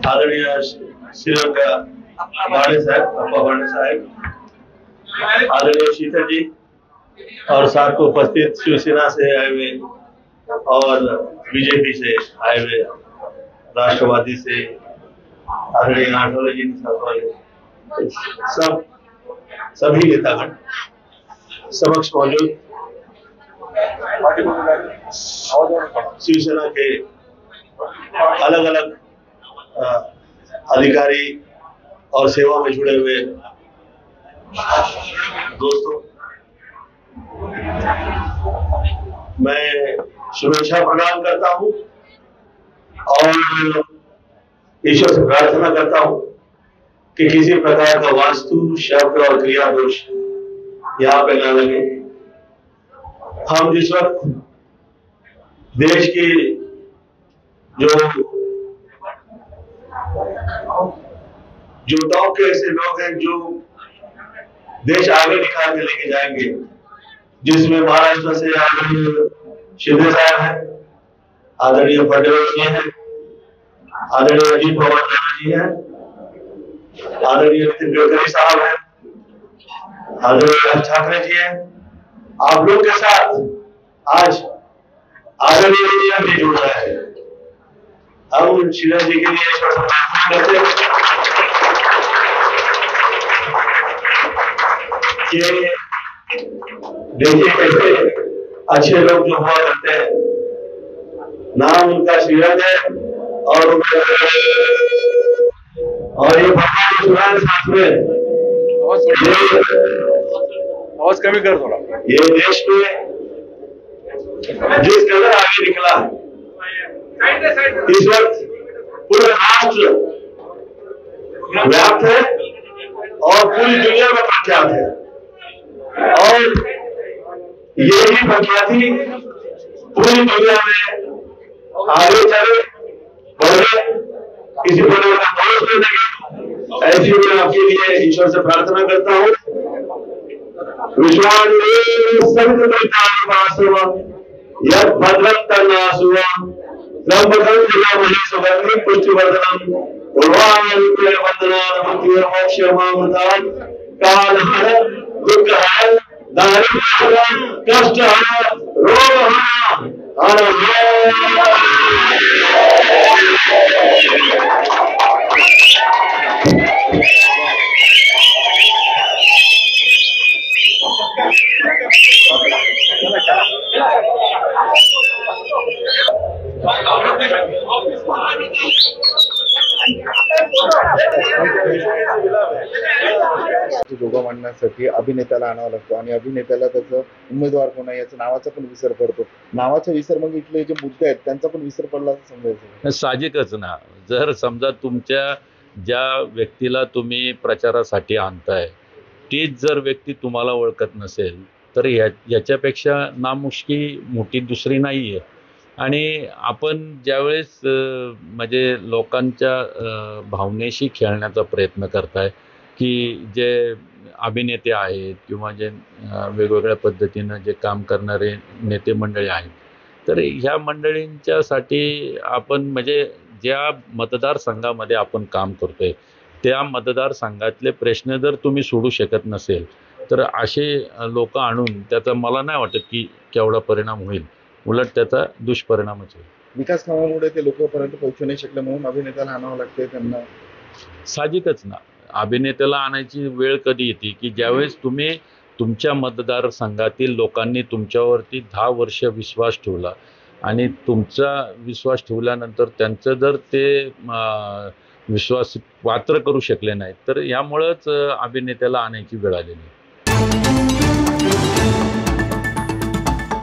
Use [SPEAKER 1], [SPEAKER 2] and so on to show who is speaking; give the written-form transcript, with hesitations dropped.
[SPEAKER 1] आदरणीय श्रीलंका बाणे साहब, अप्पा बाणे साहब, आदरणीय शीतल जी और साथ को उपस्थित शिवसेना से आए हुए और बीजेपी से आए हुए, राष्ट्रवादी से आदरणीय आठवले जी सभी नेतागण समक्ष मौजूद शिवसेना के अलग अलग अधिकारी और सेवा में जुड़े हुए दोस्तों, मैं शुभेच्छा प्रदान करता हूं और ईश्वर से प्रार्थना करता हूं कि किसी प्रकार का वास्तु, शब्द और क्रिया दोष यहाँ पे न लगे। हम जिस वक्त देश की जो टॉप के ऐसे लोग हैं जो देश आगे निकाल के लेके जाएंगे, जिसमें महाराष्ट्र से आदरणीय शिंदे साहब हैं, आदरणीय फडणवीस जी हैं, आदरणीय अजीत पवार जी हैं, आदरणीय नितिन गडकरी साहब हैं, आदरणीय राज ठाकरे जी हैं। आप लोग के साथ आज आदरणीय इंडिया भी जुड़ रहा है। हम शिला जी के लिए प्रार्थना करते हैं कि देखिए कैसे अच्छे लोग जो हुआ करते हैं, नाम उनका श्रीरंग है और ये भगवान साथ में
[SPEAKER 2] आवाज कमी कर थोड़ा।
[SPEAKER 1] ये देश में जिस कदर आगे निकला है, इस वक्त पूरे राष्ट्र व्याप्त है और पूरी दुनिया में प्रख्यात है और ये ही प्रख्याति पूरी दुनिया में आगे चले, बढ़े, किसी प्रकार का दोष न लगे, ऐसी मैं आपके लिए ईश्वर से प्रार्थना करता हूँ। यद भद्रतनासुवा ब्रह्मकं जिलामहि सुगंधि पुष्टिवर्धनम उर्वारुके वंदनामतिर्मोक्षमामृतात् कालहर दुःखहर दारिद्र्यहर कष्टहर रोगहर
[SPEAKER 2] जोगा मांडण्यासाठी अभिनेत्याला आणावं लागतो आणि अभिनेत्याला त्याचं उमेदवार कोण आहे याचं नावाचा पण विसर पडतो। नावाचा विसर मग इथले जे मुद्दे आहेत त्यांचा पण विसर पडला असं समजायचं।
[SPEAKER 3] साहजिकच ना, जर समजा तुमच्या ज्या व्यक्तीला तुम्ही प्रचारासाठी आणताय तीच जर व्यक्ती तुम्हाला ओळखत नसेल तर याच्यापेक्षा नामुष्की मोठी दुसरी नाही आहे। आणि आपण ज्यावेळेस म्हणजे लोकांच्या भावनेशी खेळण्याचा प्रयत्न करताय की जे अभिनेते आहेत किंवा जे वेगवेगळ्या पद्धतीनं जे काम करणारे नेते मंडळी आहेत, तर ह्या मंडळींच्यासाठी आपण म्हणजे ज्या मतदारसंघामध्ये आपण काम करतोय त्या मतदारसंघातले प्रश्न जर तुम्ही सोडू शकत नसेल तर असे लोक आणून त्याचा मला नाही वाटत की केवढा परिणाम होईल, उलट त्याचा दुष्परिणामच होईल।
[SPEAKER 2] विकास कामामुळे ते लोकांपर्यंत पोहोचू नाही शकले म्हणून अभिनेत्याला आणावं लागते त्यांना।
[SPEAKER 3] साहजिकच ना, अभिनेत्याला आणायची वेळ कधी येते की ज्यावेळेस तुम्ही तुमच्या मतदारसंघातील लोकांनी तुमच्यावरती 10 वर्ष विश्वास ठेवला आणि तुमचा विश्वास ठेवल्यानंतर त्यांचं जर ते विश्वास पात्र करू शकले नाहीत तर यामुळेच अभिनेत्याला आणायची वेळ आलेली।